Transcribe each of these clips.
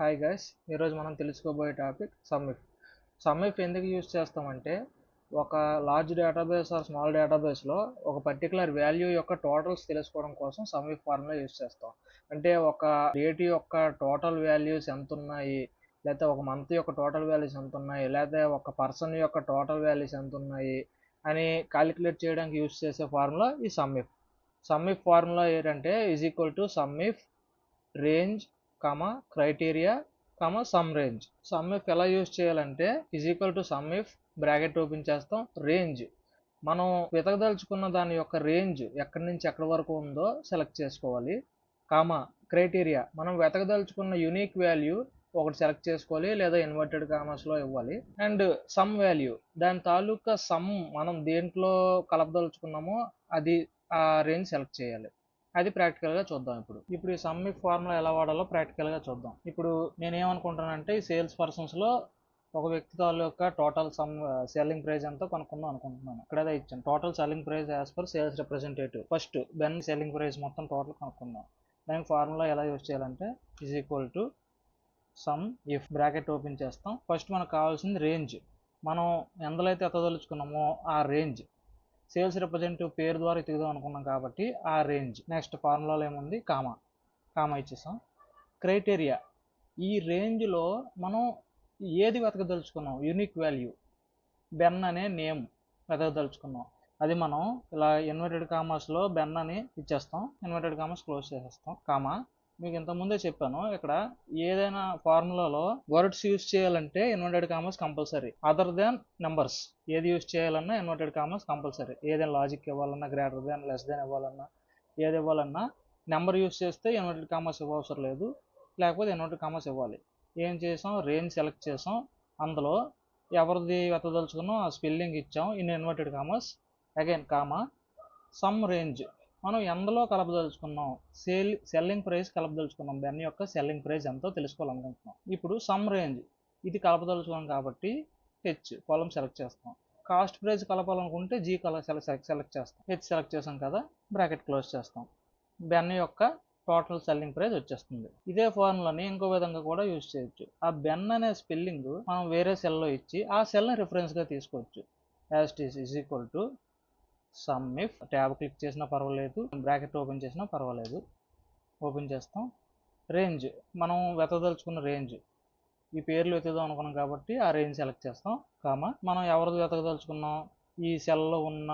Hi guys, ఈరోజు మనం తెలుసుకోబోయే topic some if. Sum if ఎందుకు యూజ్ చేస్తామంటే ఒక లార్జ్ డేటాబేస్ ఆర్ స్మాల్ డేటాబేస్లో ఒక పర్టికులర్ వాల్యూ యొక్క టోటల్స్ తెలుసుకోవడం కోసం సమ్ ఇఫ్ ఫార్ములా యూజ్ చేస్తాం. అంటే ఒక డేట్ యొక్క టోటల్ వాల్యూస్ ఎంత ఉన్నాయి, లేకపోతే ఒక మంత్ యొక్క టోటల్ వాల్యూస్ ఎంత ఉన్నాయి, లేకపోతే ఒక పర్సన్ యొక్క టోటల్ వాల్యూస్ ఎంత ఉన్నాయి అని క్యాలిక్యులేట్ చేయడానికి యూజ్ చేసే ఫార్ములా ఈ sum if. Sum if formula ఏంటంటే is equal to sum if range criteria sum range. Sum if ఎలా యూజ్ చేయాలంటే is equal to sum if bracket open చేస్తాం, రేంజ్ మనం వెతకదలుచుకున్న దాని యొక్క రేంజ్ ఎక్కడి నుంచి ఎక్కడి వరకు ఉందో సెలెక్ట్ చేసుకోవాలి, క్రైటీరియా మనం వెతకదలుచుకున్న యూనిక్ వాల్యూ ఒకటి సెలెక్ట్ చేసుకోవాలి లేదా ఇన్వర్టెడ్ కామర్స్లో ఇవ్వాలి, అండ్ సమ్ వాల్యూ దాని తాలూకా సమ్ మనం దేంట్లో కలపదలుచుకున్నామో అది ఆ రేంజ్ సెలెక్ట్ చేయాలి. అది ప్రాక్టికల్గా చూద్దాం. ఇప్పుడు ఈ సమ్ ఇఫ్ ఫార్ములా ఎలా వాడాలో ప్రాక్టికల్గా చూద్దాం. ఇప్పుడు నేనేమనుకుంటానంటే ఈ సేల్స్ పర్సన్స్లో ఒక వ్యక్తి తాలూకా టోటల్ సెల్లింగ్ ప్రైస్ ఎంతో కనుక్కుందాం అనుకుంటున్నాను. ఇక్కడైతే ఇచ్చాను total selling price as per sales representative. First Ben selling price మొత్తం టోటల్ కనుక్కుందాం. దానికి ఫార్ములా ఎలా యూజ్ చేయాలంటే is equal to sum if bracket open చేస్తాం. ఫస్ట్ మనకు కావాల్సింది రేంజ్. మనం ఎందులో అయితే ఎత్తదలుచుకున్నామో ఆ రేంజ్ సేల్స్ రిప్రజెంటేటివ్ పేరు ద్వారా ఎత్తుకుదాం అనుకున్నాం కాబట్టి ఆ రేంజ్. నెక్స్ట్ ఫార్ములాలో ఏముంది, కామా ఇచ్చేసాం. క్రైటీరియా ఈ రేంజ్లో మనం ఏది వెతకదలుచుకున్నాం, యూనిక్ వాల్యూ బెన్ అనే నేమ్ వెతకదలుచుకున్నాం. అది మనం ఇలా ఇన్వర్టెడ్ కామర్స్లో బెన్ అని ఇచ్చేస్తాం, ఇన్వర్టెడ్ కామర్స్ క్లోజ్ చేసేస్తాం. మీకు ఇంతకుముందే చెప్పాను, ఇక్కడ ఏదైనా ఫార్ములాలో వర్డ్స్ యూజ్ చేయాలంటే inverted commas compulsory. Other than numbers ఏది యూజ్ చేయాలన్నా ఇన్వర్టెడ్ కామర్స్ కంపల్సరీ. ఏదైనా లాజిక్ ఇవ్వాలన్నా, గ్రేటర్ దాన్, లెస్ దాన్ ఇవ్వాలన్నా, ఏది ఇవ్వాలన్నా నెంబర్ యూజ్ చేస్తే ఇన్వర్టెడ్ కామర్స్ ఇవ్వవసరం లేదు, లేకపోతే ఇన్వర్టెడ్ కామర్స్ ఇవ్వాలి. ఏం చేసాం, రేంజ్ సెలెక్ట్ చేసాం, అందులో ఎవరిది వెతదలుచుకున్నాం ఆ స్పెల్లింగ్ ఇచ్చాం in inverted commas. Again some range మనం ఎందులో కలపదలుచుకున్నాం, సెల్లింగ్ ప్రైస్ కలపదలుచుకున్నాం, బెన్ యొక్క సెల్లింగ్ ప్రైస్ ఎంతో తెలుసుకోవాలనుకుంటున్నాం. ఇప్పుడు సమ్ రేంజ్ ఇది కలపదలుచుకున్నాం కాబట్టి హెచ్ కాలం సెలెక్ట్ చేస్తాం. కాస్ట్ ప్రైస్ కలపాలనుకుంటే జీ సెలెక్ట్ చేస్తాం. హెచ్ సెలెక్ట్ చేసాం కదా, బ్రాకెట్ క్లోజ్ చేస్తాం. బెన్ యొక్క టోటల్ సెల్లింగ్ ప్రైస్ వచ్చేస్తుంది. ఇదే ఫార్ములాని ఇంకో విధంగా కూడా యూజ్ చేయొచ్చు. ఆ బెన్ అనే స్పెల్లింగ్ మనం వేరే సెల్లో ఇచ్చి ఆ సెల్ని రిఫరెన్స్గా తీసుకోవచ్చు. As it is equal to sum if tab click చేసినా పర్వాలేదు, బ్రాకెట్ ఓపెన్ చేసినా పర్వాలేదు, ఓపెన్ చేస్తాం. రేంజ్ మనం వెతకదలుచుకున్న రేంజ్ ఈ పేర్లు వెతుకుదాం అనుకున్నాం కాబట్టి ఆ రేంజ్ సెలెక్ట్ చేస్తాం. మనం ఎవరిది వెతకదలుచుకున్నాం, ఈ సెల్లో ఉన్న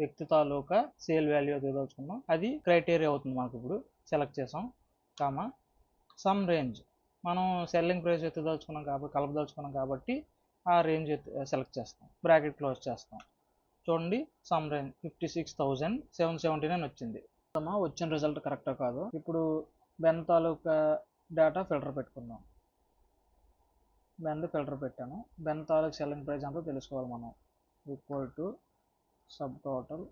వ్యక్తి తాలూకా సేల్ వాల్యూ వెతకదలుచుకున్నాం, అది క్రైటీరియా అవుతుంది మనకు. ఇప్పుడు సెలెక్ట్ చేసాం. సమ్ రేంజ్ మనం సెల్లింగ్ ప్రైస్ వెతకదలుచుకున్నాం కాబట్టి, కలపదలుచుకున్నాం కాబట్టి ఆ రేంజ్ సెలెక్ట్ చేస్తాం, బ్రాకెట్ క్లోజ్ చేస్తాం. చూడండి, సమ్ రేంజ్ 56,779 వచ్చింది. వచ్చిన రిజల్ట్ కరెక్టా కాదు. ఇప్పుడు బెన్ తాలూకా డేటా ఫిల్టర్ పెట్టుకుందాం. బెన్ ఫిల్టర్ పెట్టాను. బెన్ తాలూకా సెల్లింగ్ ప్రైస్ అంతా తెలుసుకోవాలి మనం. ఈక్వల్ టు సబ్ టోటల్,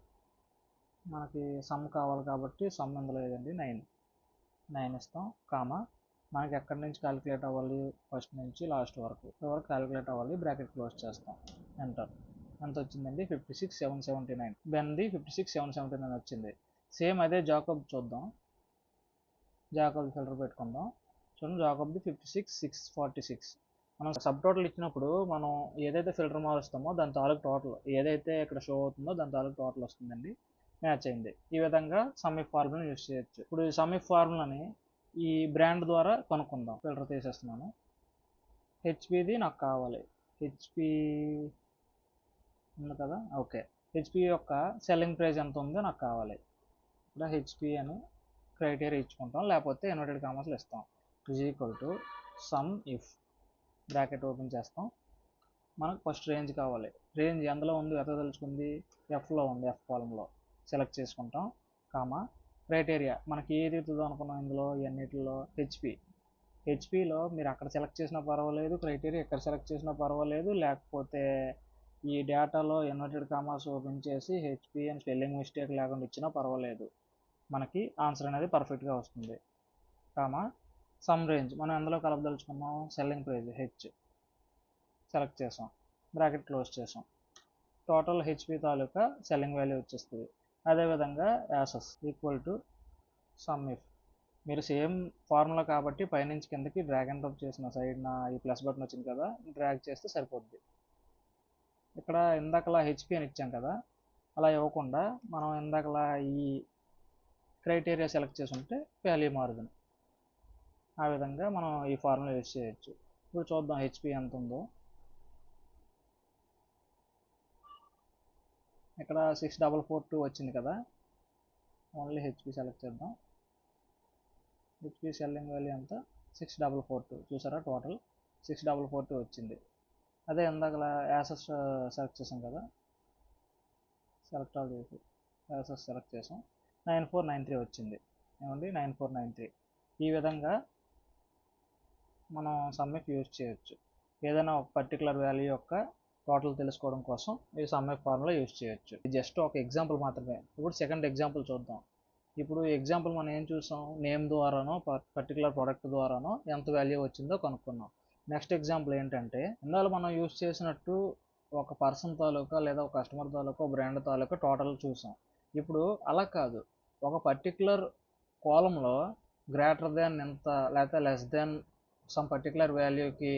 మనకి సమ్ కావాలి కాబట్టి సమ్ ఇందులో లేదండి, 9 ఇస్తాం. మనకి ఎక్కడి నుంచి క్యాలిక్యులేట్ అవ్వాలి, ఫస్ట్ నుంచి లాస్ట్ వరకు క్యాలిక్యులేట్ అవ్వాలి, బ్రాకెట్ క్లోజ్ చేస్తాం. ఎంటర్. ఎంత వచ్చిందండి, 56,779. బెన్ది 56,779 వచ్చింది. సేమ్ అదే జాకబ్ చూద్దాం. జాకబ్ ఫిల్టర్ పెట్టుకుందాం. చూడండి, జాకబ్ది 56,646. మనం సబ్ టోటల్ ఇచ్చినప్పుడు మనం ఏదైతే ఫిల్టర్ మారుస్తామో దాని తాలూకు టోటల్ ఏదైతే ఇక్కడ షో అవుతుందో దాని తాలూకు టోటల్ వస్తుందండి, మ్యాచ్ అయింది. ఈ విధంగా సమ్ ఇఫ్ ఫార్ములాని యూజ్ చేయొచ్చు. ఇప్పుడు ఈ సమ్ ఇఫ్ ఫార్ములాని ఈ బ్రాండ్ ద్వారా కనుక్కుందాం. ఫిల్టర్ తీసేస్తున్నాను. హెచ్పిది నాకు కావాలి. హెచ్పి ఉంది కదా, ఓకే. హెచ్పి యొక్క సెల్లింగ్ ప్రైస్ ఎంత ఉందో నాకు కావాలి. ఇక్కడ హెచ్పి అని క్రైటీరియా ఇచ్చుకుంటాం, లేకపోతే ఇన్వర్టెడ్ కామర్స్లో ఇస్తాం. Is equal to sum if bracket open చేస్తాం. మనకు ఫస్ట్ రేంజ్ కావాలి. రేంజ్ ఎందులో ఉంది వెతకదలుచుకుంది, ఎఫ్లో ఉంది, ఎఫ్ కాలంలో సెలెక్ట్ చేసుకుంటాం. క్రైటీరియా మనకి ఏది ఎత్తుదో అనుకున్నాం ఇందులో ఎన్నిటిలో, హెచ్పిలో మీరు అక్కడ సెలెక్ట్ చేసినా పర్వాలేదు, క్రైటీరియా ఇక్కడ సెలెక్ట్ చేసినా పర్వాలేదు, లేకపోతే ఈ డేటాలో ఇన్వర్టెడ్ కామర్స్ ఓపెన్ చేసి హెచ్పి అని స్పెల్లింగ్ మిస్టేక్ లేకుండా ఇచ్చినా పర్వాలేదు, మనకి ఆన్సర్ అనేది పర్ఫెక్ట్గా వస్తుంది. సమ్ రేంజ్ మనం ఎందులో కలపదలుచుకున్నాం, సెల్లింగ్ ప్రైస్ హెచ్ సెలెక్ట్ చేసాం, బ్రాకెట్ క్లోజ్ చేసాం. టోటల్ హెచ్పి తాలూకా సెల్లింగ్ వాల్యూ వచ్చేస్తుంది. అదేవిధంగా యాసెస్ ఈక్వల్ టు సమ్ ఇఫ్ మీరు సేమ్ ఫార్ములా కాబట్టి పైనుంచి కిందకి డ్రాగ్ అండ్ డ్రాప్ చేసిన సైడ్న ఈ ప్లస్ బటన్ వచ్చింది కదా, డ్రాగ్ చేస్తే సరిపోద్ది. ఇక్కడ ఇందాకలా హెచ్పి అని ఇచ్చాం కదా, అలా ఇవ్వకుండా మనం ఇందాకలా ఈ క్రైటీరియా సెలెక్ట్ చేసి ఉంటే వాల్యూ మారుతుంది. ఆ విధంగా మనం ఈ ఫార్ములా యూజ్ చేయొచ్చు. ఇప్పుడు చూద్దాం హెచ్పి ఎంత ఉందో. ఇక్కడ 6442 వచ్చింది కదా, ఓన్లీ హెచ్పి సెలెక్ట్ చేద్దాం. హెచ్పి సెల్లింగ్ వాల్యూ ఎంత 6442, చూసారా టోటల్ 6442 వచ్చింది. అదే ఇందాకలా యాసెస్ సెలెక్ట్ చేసాం కదా, సెలెక్ట్ ఆల్ చేసి యాసెస్ సెలెక్ట్ చేసాం, 9493 వచ్చింది. ఏమండి 9493. ఈ విధంగా మనం సమ్మిఫ్ యూజ్ చేయొచ్చు. ఏదైనా ఒక పర్టికులర్ వాల్యూ యొక్క టోటల్ తెలుసుకోవడం కోసం ఈ సమ్మిఫ్ ఫార్ములా యూజ్ చేయొచ్చు. ఇది జస్ట్ ఒక ఎగ్జాంపుల్ మాత్రమే. ఇప్పుడు సెకండ్ ఎగ్జాంపుల్ చూద్దాం. ఇప్పుడు ఎగ్జాంపుల్ మనం ఏం చూసాం, నేమ్ ద్వారానో పర్టికులర్ ప్రోడక్ట్ ద్వారానో ఎంత వాల్యూ వచ్చిందో కనుక్కున్నాం. నెక్స్ట్ ఎగ్జాంపుల్ ఏంటంటే, ఇందులో మనం యూజ్ చేసినట్టు ఒక పర్సన్ తాలూకా లేదా ఒక కస్టమర్ తాలూకా బ్రాండ్ తాలూకా టోటల్ చూసాం. ఇప్పుడు అలా కాదు, ఒక పర్టికులర్ కాలంలో గ్రేటర్ దాన్ ఎంత లేకపోతే లెస్ దాన్ సమ్ పర్టికులర్ వాల్యూకి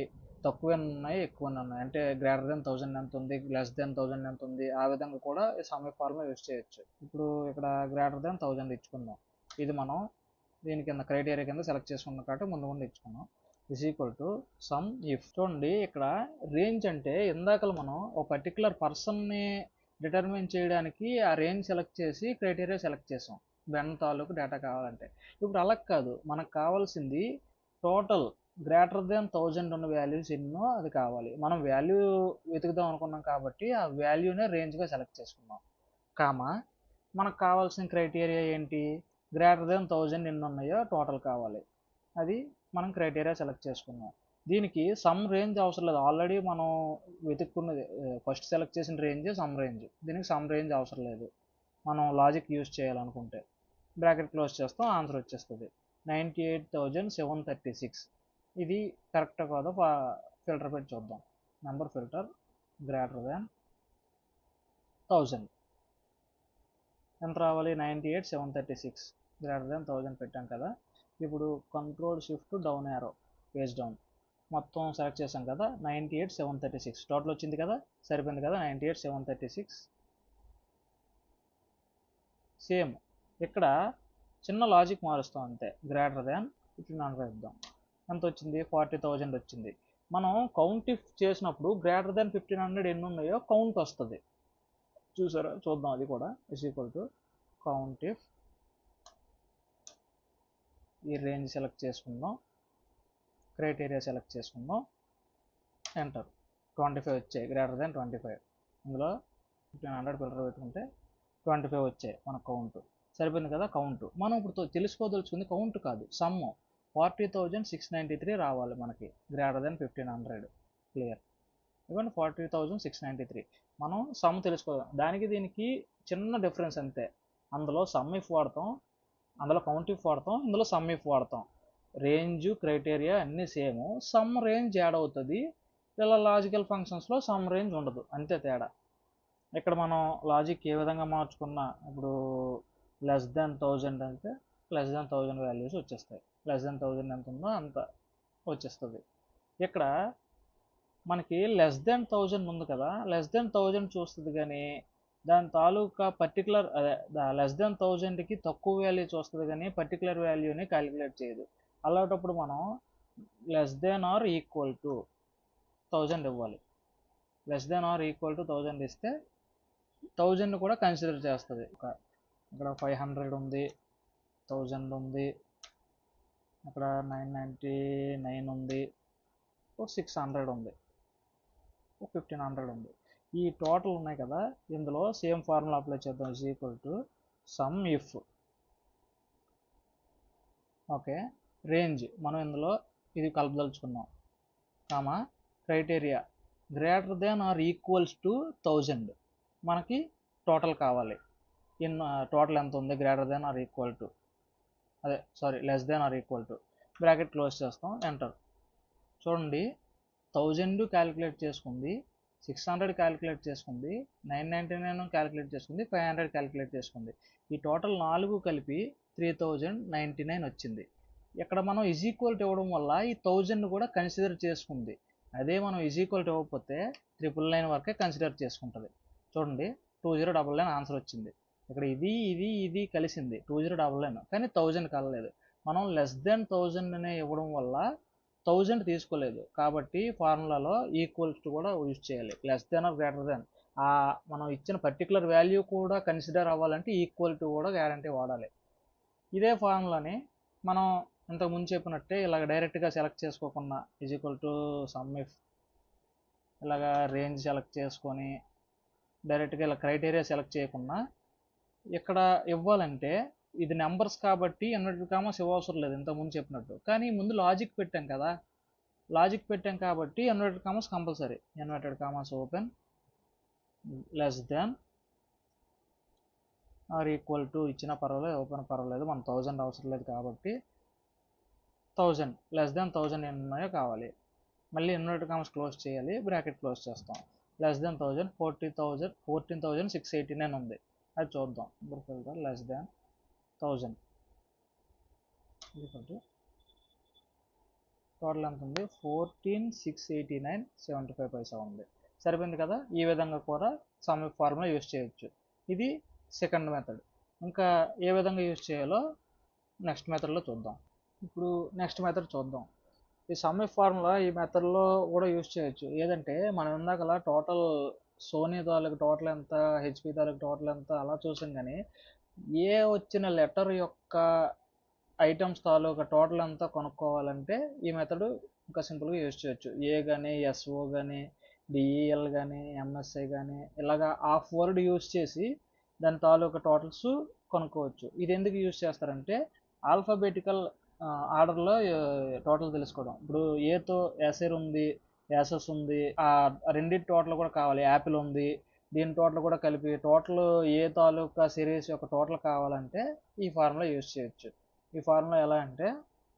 తక్కువ ఉన్నాయి ఎక్కువ ఉన్నాయి, అంటే గ్రేటర్ దాన్ 1000 ఎంత ఉంది, లెస్ దాన్ 1000 ఎంత ఉంది, ఆ విధంగా కూడా ఈ సమ్మిఫ్ ఫార్ములా యూజ్ చేయొచ్చు. ఇప్పుడు ఇక్కడ గ్రేటర్ దాన్ 1000 ఇచ్చుకుందాం. ఇది మనం దీని కింద క్రైటీరియా కింద సెలెక్ట్ చేసుకున్నాం కాబట్టి ముందు ఇచ్చుకున్నాం. Is equal to sum if. చూడండి ఇక్కడ రేంజ్ అంటే ఇందాకలు మనం ఒక పర్టికులర్ పర్సన్ని డిటర్మిన్ చేయడానికి ఆ రేంజ్ సెలెక్ట్ చేసి క్రైటీరియా సెలెక్ట్ చేసాం బెన్ తాలూకు డేటా కావాలంటే. ఇప్పుడు అలా కాదు, మనకు కావాల్సింది టోటల్ గ్రేటర్ దాన్ 1000 ఉన్న వాల్యూస్ ఎన్నో అది కావాలి. మనం వాల్యూ వెతుకుదాం అనుకున్నాం కాబట్టి ఆ వాల్యూనే రేంజ్గా సెలెక్ట్ చేసుకున్నాం. కామా మనకు కావాల్సిన క్రైటీరియా ఏంటి, గ్రేటర్ దాన్ 1000 ఎన్ని ఉన్నాయో టోటల్ కావాలి, అది మనం క్రైటీరియా సెలెక్ట్ చేసుకున్నాం. దీనికి సమ్ రేంజ్ అవసరం లేదు, ఆల్రెడీ మనం వెతుక్కున్నది ఫస్ట్ సెలెక్ట్ చేసిన రేంజ్ సమ్ రేంజ్, దీనికి సమ్ రేంజ్ అవసరం లేదు. మనం లాజిక్ యూజ్ చేయాలనుకుంటే బ్రాకెట్ క్లోజ్ చేస్తాం, ఆన్సర్ వచ్చేస్తుంది 98,736. ఇది కరెక్ట్ కాదు, ఫిల్టర్ పెట్టి చూద్దాం. నెంబర్ ఫిల్టర్ గ్రేటర్ దాన్ 1000 ఎంత రావాలి, 98,736. గ్రేటర్ దాన్ 1000 పెట్టాం కదా. ఇప్పుడు control shift down arrow page down మొత్తం సెలెక్ట్ చేసాం కదా, 98,736 టోటల్ వచ్చింది కదా, సరిపోయింది కదా 98,736. సేమ్ ఇక్కడ చిన్న లాజిక్ మారుస్తాం అంతే, గ్రేటర్ దాన్ 1500 ఇద్దాం. ఎంత వచ్చింది, 40,000 వచ్చింది. మనం కౌంట్ ఇఫ్ చేసినప్పుడు గ్రేటర్ దాన్ 1500 ఎన్ని ఉన్నాయో కౌంట్ వస్తుంది, చూసారా, చూద్దాం అది కూడా. Is equal to count if, ఈ రేంజ్ సెలెక్ట్ చేసుకుందాం, క్రైటీరియా సెలెక్ట్ చేసుకుందాం, ఎంటర్. 25 వచ్చాయి, గ్రేటర్ దాన్ 25. ఇందులో 1500 ఫిల్టర్ పెట్టుకుంటే 25 వచ్చాయి మన కౌంట్, సరిపోయింది కదా కౌంట్. మనం ఇప్పుడు తెలుసుకోదలుచుకుంది కౌంట్ కాదు, సమ్. 40,693 రావాలి మనకి, గ్రేటర్ దాన్ 1500. క్లియర్, ఇవ్వండి 40,693. మనం సమ్ తెలుసుకోదాం, దానికి దీనికి చిన్న డిఫరెన్స్ అంతే. అందులో సమ్ ఇఫ్ వాడతాం, అందులో కౌంట్ ఇఫ్ వాడతాం, ఇందులో సమ్ ఇఫ్ వాడతాం. రేంజ్ క్రైటీరియా అన్నీ సేమ్, సమ్ రేంజ్ యాడ్ అవుతుంది. ఇలా లాజికల్ ఫంక్షన్స్లో సమ్ రేంజ్ ఉండదు, అంతే తేడా. ఇక్కడ మనం లాజిక్ ఏ విధంగా మార్చుకున్నా, ఇప్పుడు లెస్ దాన్ 1000 అంటే లెస్ దాన్ 1000 వాల్యూస్ వచ్చేస్తాయి, లెస్ దాన్ 1000 ఎంత ఉందో అంత వచ్చేస్తుంది. ఇక్కడ మనకి లెస్ దాన్ 1000 ఉంది కదా, లెస్ దాన్ 1000 చూస్తుంది కానీ దాని తాలూకా పర్టికులర్ అదే లెస్ దాన్ 1000కి తక్కువ వాల్యూ చూస్తుంది కానీ పర్టికులర్ వాల్యూని క్యాలిక్యులేట్ చేయదు. అలాంటప్పుడు మనం less than or equal to 1000 ఇవ్వాలి. Less than or equal to 1000 ఇస్తే 1000 కూడా కన్సిడర్ చేస్తుంది. ఇక్కడ 500 ఉంది, 1000 ఉంది, అక్కడ 999 ఉంది, 600 ఉంది, 1500 ఉంది. ఈ టోటల్ ఉన్నాయి కదా, ఇందులో సేమ్ ఫార్ములా అప్లై చేద్దాం. Is equal to sum if. Okay, range మనం ఇందులో ఇది కలపదలుచుకున్నాం, comma criteria greater than or equals to 1000. మనకి టోటల్ కావాలి, టోటల్ ఎంత ఉంది, greater than or equal to, అదే sorry less than or equal to, bracket close చేస్తాం, ఎంటర్. చూడండి 1000 క్యాలిక్యులేట్ చేసుకుంది, 600 క్యాలిక్యులేట్ చేసుకుంది, 999 క్యాలిక్యులేట్ చేసుకుంది, 500 క్యాలిక్యులేట్ చేసుకుంది. ఈ టోటల్ 4 కలిపి 3099 వచ్చింది. ఇక్కడ మనం ఈజ్ ఈక్వల్ టు ఇవ్వడం వల్ల ఈ 1000 కూడా కన్సిడర్ చేసుకుంది. అదే మనం ఈజ్ ఈక్వల్ టు ఇవ్వకపోతే 999 వరకే కన్సిడర్ చేసుకుంటుంది. చూడండి 2099 ఆన్సర్ వచ్చింది. ఇక్కడ ఇది కలిసింది 2099, కానీ 1000 కలలేదు. మనం లెస్ దెన్ 1000 అనే ఇవ్వడం వల్ల 1000 తీసుకోలేదు. కాబట్టి ఫార్ములాలో ఈక్వల్స్ టు కూడా యూజ్ చేయాలి. Less than or greater than మనం ఇచ్చిన పర్టికులర్ వాల్యూ కూడా కన్సిడర్ అవ్వాలంటే ఈక్వల్ టు కూడా గ్యారంటీ వాడాలి. ఇదే ఫార్ములాని మనం ఇంతకుముందు చెప్పినట్టే ఇలాగ డైరెక్ట్గా సెలెక్ట్ చేసుకోకుండా is equal to sum if ఇలాగా రేంజ్ సెలెక్ట్ చేసుకొని డైరెక్ట్గా ఇలా క్రైటీరియా సెలెక్ట్ చేయకుండా ఇక్కడ ఇవ్వాలంటే ఇది నెంబర్స్ కాబట్టి ఇన్వర్టెడ్ కామాస్ ఇవ్వవసరం లేదు ఇంతకుముందు చెప్పినట్టు. కానీ ముందు లాజిక్ పెట్టాం కదా, లాజిక్ పెట్టాం కాబట్టి inverted commas compulsory. Inverted commas open less than or equal to ఇచ్చినా పర్వాలేదు, ఓపెన్ పర్వాలేదు, మన 1000 అవసరం లేదు కాబట్టి 1000 లెస్ దెన్ 1000 ఎన్ని ఉన్నాయో కావాలి. మళ్ళీ ఇన్వర్టెడ్ కామాస్ క్లోజ్ చేయాలి, బ్రాకెట్ క్లోజ్ చేస్తాం. లెస్ దెన్ 1000 14,689 ఉంది, అది చూద్దాం. ఇప్పుడు ఫిల్టర్ లెస్ దెన్ 1000 టోటల్ ఎంత ఉంది 14,689.75 ఉంది. సరిపోయింది కదా. ఈ విధంగా కూడా సమ్ ఇఫ్ ఫార్ములా యూజ్ చేయొచ్చు. ఇది సెకండ్ మెథడ్. ఇంకా ఏ విధంగా యూజ్ చేయాలో నెక్స్ట్ మెథడ్లో చూద్దాం. ఇప్పుడు నెక్స్ట్ మెథడ్ చూద్దాం. ఈ సమ్ ఇఫ్ ఫార్ములా ఈ మెథడ్లో కూడా యూజ్ చేయొచ్చు. ఏదంటే మనం ఇందాకలా టోటల్ సోనీ తాలూకు టోటల్ ఎంత, హెచ్పి తాలూకు టోటల్ ఎంత అలా చూసాం. కానీ ఏ వచ్చిన లెటర్ యొక్క ఐటమ్స్ తాలూకా టోటల్ అంతా కొనుక్కోవాలంటే ఈ మెథడ్ ఇంకా సింపుల్గా యూజ్ చేయొచ్చు. ఏ కానీ ఎస్ఓ కానీ డిఈఎల్ కానీ ఎంఎస్ఐ కానీ ఇలాగా హాఫ్ వర్డ్ యూజ్ చేసి దాని తాలూకా టోటల్స్ కొనుక్కోవచ్చు. ఇది ఎందుకు యూజ్ చేస్తారంటే ఆల్ఫాబెటికల్ ఆర్డర్లో టోటల్ తెలుసుకోవడం. ఇప్పుడు ఏతో ఎస్ఏర్ ఉంది, యాసెస్ ఉంది, ఆ రెండింటి టోటల్ కూడా కావాలి. యాపిల్ ఉంది, దీని టోటల్ కూడా కలిపి టోటల్ ఏ తాలూకా సిరీస్ యొక్క టోటల్ కావాలంటే ఈ ఫార్ములా యూజ్ చేయొచ్చు. ఈ ఫార్ములా ఎలా అంటే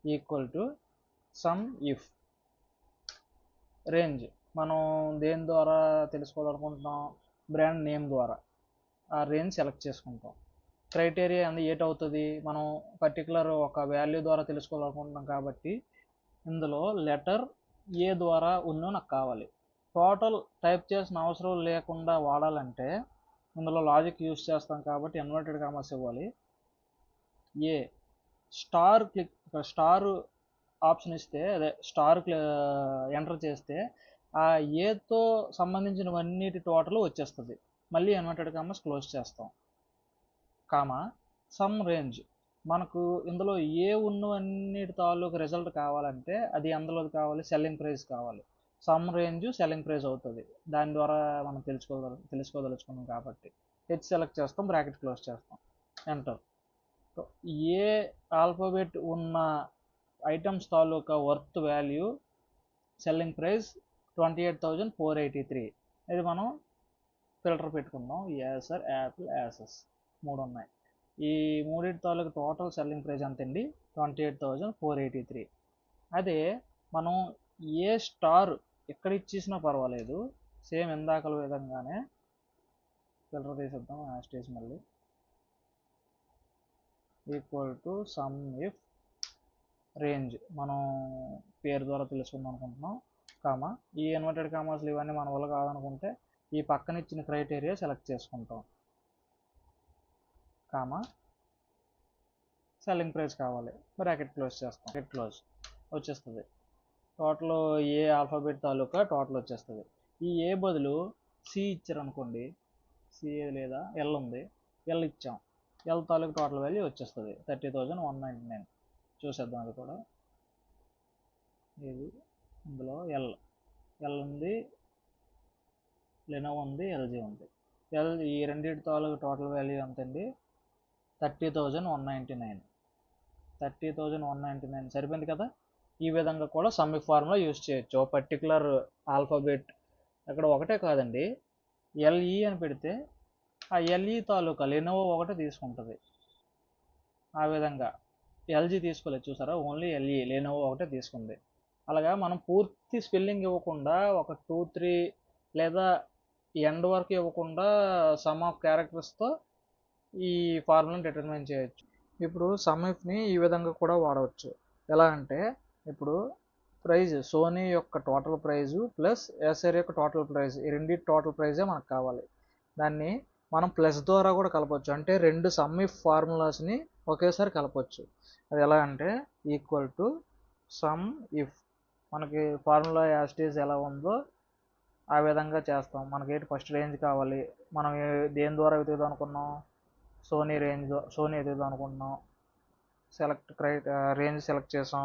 equal to sum if range. మనం దేని ద్వారా తెలుసుకోవాలనుకుంటున్నాం, బ్రాండ్ నేమ్ ద్వారా ఆ రేంజ్ సెలెక్ట్ చేసుకుంటాం. క్రైటీరియా అనేది ఏటవుతుంది, మనం పర్టికులర్ ఒక వాల్యూ ద్వారా తెలుసుకోవాలనుకుంటున్నాం కాబట్టి ఇందులో లెటర్ ఏ ద్వారా ఉందో నాకు కావాలి. టోటల్ టైప్ చేసిన అవసరం లేకుండా వాడాలంటే ఇందులో లాజిక్ యూజ్ చేస్తాం కాబట్టి ఇన్వర్టెడ్ కామర్స్ ఇవ్వాలి. ఏ స్టార్ క్లిక్, స్టార్ ఆప్షన్ ఇస్తే అదే స్టార్ ఎంటర్ చేస్తే ఆ ఏతో సంబంధించినవన్నిటి టోటల్ వచ్చేస్తుంది. మళ్ళీ ఇన్వర్టెడ్ కామర్స్ క్లోజ్ చేస్తాం. కామా సమ్ రేంజ్, మనకు ఇందులో ఏ ఉన్నవన్నిటి తాలూకు రిజల్ట్ కావాలంటే అది అందులోది కావాలి, సెల్లింగ్ ప్రైస్ కావాలి. సమ్ రేంజ్ సెల్లింగ్ ప్రైస్ అవుతుంది. దాని ద్వారా మనం తెలుసుకోదలుచుకున్నాం కాబట్టి హెచ్ సెలెక్ట్ చేస్తాం, బ్రాకెట్ క్లోజ్ చేస్తాం, ఎంటర్. ఏ ఆల్ఫాబెట్ ఉన్న ఐటమ్స్ తాలూకా వర్త్ వాల్యూ సెల్లింగ్ ప్రైస్ 28,483. ఇది మనం ఫిల్టర్ పెట్టుకుందాం. యాసర్, యాపిల్, యాసెస్ 3 ఉన్నాయి. ఈ మూడింటి తాలూకు టోటల్ సెల్లింగ్ ప్రైస్ ఎంతండి 28,483. అదే మనం ఏ స్టార్ ఎక్కడ ఇచ్చేసినా పర్వాలేదు, సేమ్ ఇందాకల విధంగానే ఫిల్టర్ తీసేద్దాం. స్టేజ్ మళ్ళీ equal to sum if range మనం పేరు ద్వారా తెలుసుకుందాం అనుకుంటున్నాం. కామా ఈ ఇన్వర్టెడ్ కామర్స్లు ఇవన్నీ మన వల్ల కాదనుకుంటే ఈ పక్కన ఇచ్చిన క్రైటీరియా సెలెక్ట్ చేసుకుంటాం. కామా సెల్లింగ్ ప్రైస్ కావాలి, బ్రాకెట్ క్లోజ్ చేస్తాం, బ్రాకెట్ క్లోజ్ వచ్చేస్తుంది. టోటల్ ఏ ఆల్ఫాబెట్ తాలూకా టోటల్ వచ్చేస్తుంది. ఈ ఏ బదులు సి ఇచ్చారు అనుకోండి, సి లేదా ఎల్ ఉంది, ఎల్ ఇచ్చాం, ఎల్ తాలూకా టోటల్ వాల్యూ వచ్చేస్తుంది 30,199. చూసేద్దాం అది కూడా. ఇది ఇందులో ఎల్ ఉంది, లెనోవో ఉంది, ఎల్జీ ఉంది. ఈ రెండింటి తాలూకా టోటల్ వాల్యూ ఎంతండి 30,199. 30,199 సరిపోయింది కదా. ఈ విధంగా కూడా సమ్ ఇఫ్ ఫార్ములా యూజ్ చేయొచ్చు. పర్టికులర్ ఆల్ఫాబెట్ అక్కడ ఒకటే కాదండి, ఎల్ఈ అని పెడితే ఆ ఎల్ఈ తాలూకా లెనోవో ఒకటే తీసుకుంటుంది. ఆ విధంగా ఎల్జీ తీసుకోలేదు చూసారా, ఓన్లీ ఎల్ఈ లెనోవో ఒకటే తీసుకుంది. అలాగా మనం పూర్తి స్పెల్లింగ్ ఇవ్వకుండా ఒక 2, 3 లేదా ఎండ్ వరకు ఇవ్వకుండా సమ్ ఆఫ్ క్యారెక్టర్స్తో ఈ ఫార్ములాని డిటర్మైన్ చేయొచ్చు. ఇప్పుడు సమ్ ఇఫ్ని ఈ విధంగా కూడా వాడవచ్చు. ఎలా అంటే ఇప్పుడు ప్రైజ్ సోనీ యొక్క టోటల్ ప్రైజు ప్లస్ ఏసర్ యొక్క టోటల్ ప్రైజ్ ఈ రెండింటి టోటల్ ప్రైజే మనకు కావాలి. దాన్ని మనం ప్లస్ ద్వారా కూడా కలపొచ్చు. అంటే రెండు సమ్ ఇఫ్ ఫార్ములాస్ని ఒకేసారి కలపొచ్చు. అది ఎలా అంటే ఈక్వల్ టు సమ్ ఇఫ్ మనకి ఫార్ములా యాజ్ ఇట్ ఈజ్ ఎలా ఉందో ఆ విధంగా చేస్తాం. మనకి ఫస్ట్ రేంజ్ కావాలి. మనం దేని ద్వారా వెతుకుదాం అనుకున్నాం, సోనీ వెతుకుదాం అనుకుంటున్నాం. రేంజ్ సెలెక్ట్ చేసాం.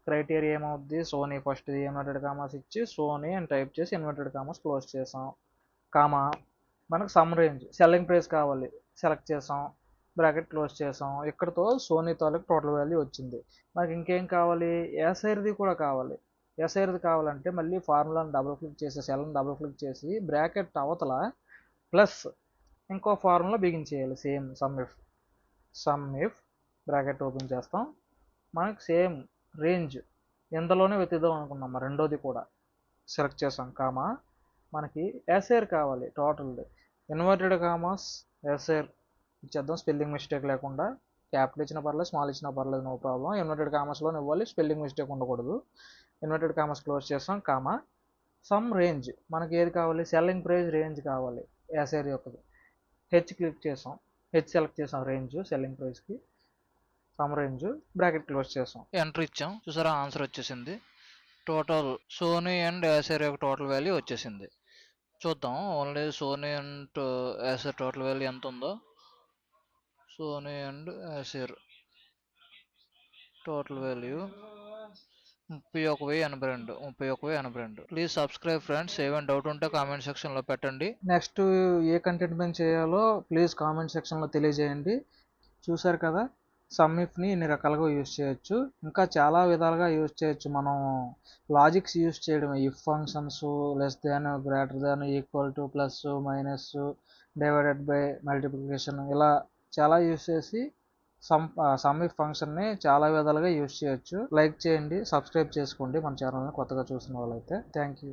క్రైటీరియా ఏమవుద్ది, సోనీ ఫస్ట్ ఇన్వర్టెడ్ కామర్స్ ఇచ్చి సోనీ అని టైప్ చేసి ఇన్వర్టెడ్ కామర్స్ క్లోజ్ చేసాం. కామా మనకు సమ్ రేంజ్ సెల్లింగ్ ప్రైస్ కావాలి, సెలెక్ట్ చేసాం, బ్రాకెట్ క్లోజ్ చేసాం. ఇక్కడతో సోనీ తాలూకు టోటల్ వాల్యూ వచ్చింది. మనకి ఇంకేం కావాలి, ఎస్ఐర్ది కూడా కావాలి. ఎస్ఐర్ది కావాలంటే మళ్ళీ ఫార్ములాని డబుల్ క్లిక్ చేసి సెల్ని డబుల్ క్లిక్ చేసి బ్రాకెట్ అవతల ప్లస్ ఇంకో ఫార్ములా బిగించేయాలి. Same sum if bracket open చేస్తాం. మనకి సేమ్ రేంజ్ ఇందులోనే వెతుకుదాం అనుకున్నాం. రెండోది కూడా సెలెక్ట్ చేసాం. కామా మనకి ఎస్ఐర్ కావాలి టోటల్ది. ఇన్వర్టెడ్ కామర్స్ ఎస్ఐర్ ఇచ్చేద్దాం, స్పెల్లింగ్ మిస్టేక్ లేకుండా. క్యాపిటల్ ఇచ్చిన పర్లేదు, స్మాల్ ఇచ్చిన పర్లేదు, నో ప్రాబ్లం. ఇన్వర్టెడ్ కామర్స్లోనే ఇవ్వాలి, స్పెల్లింగ్ మిస్టేక్ ఉండకూడదు. ఇన్వర్టెడ్ కామర్స్ క్లోజ్ చేస్తాం. కామా సమ్ రేంజ్ మనకి ఏది కావాలి, సెల్లింగ్ ప్రైస్ రేంజ్ కావాలి ఎస్ఐర్ యొక్కది. హెచ్ క్లిక్ చేసాం, హెచ్ సెలెక్ట్ చేసాం రేంజ్ సెల్లింగ్ ప్రైస్కి. సమ్ రేంజ్ బ్రాకెట్ క్లోజ్ చేసాం, ఎంటర్ ఇచ్చాం. చూసారా ఆన్సర్ వచ్చేసింది. టోటల్ సోనీ అండ్ ఎస్ఐర్ యొక్క టోటల్ వాల్యూ వచ్చేసింది. చూద్దాం only Sony and SIR total value ఎంత ఉందో. Sony and SIR total value 31,082. Please subscribe friends. ఏమైనా డౌట్ ఉంటే కామెంట్ సెక్షన్లో పెట్టండి. నెక్స్ట్ ఏ కంటెంట్ మీద చేయాలో ప్లీజ్ కామెంట్ సెక్షన్లో తెలియజేయండి. చూసారు కదా, సమ్ ఇఫ్ని ఇన్ని రకాలుగా యూజ్ చేయొచ్చు. ఇంకా చాలా విధాలుగా యూజ్ చేయొచ్చు. మనం లాజిక్స్ యూజ్ చేయడమే, if functions, less than, greater than, equal to, plus, minus, divided by, multiplication, ఇలా చాలా యూజ్ చేసి సమ్ ఇఫ్ ఫంక్షన్ని చాలా విధాలుగా యూజ్ చేయొచ్చు. లైక్ చేయండి, సబ్స్క్రైబ్ చేసుకోండి మన ఛానల్ని కొత్తగా చూసిన వాళ్ళైతే. Thank you.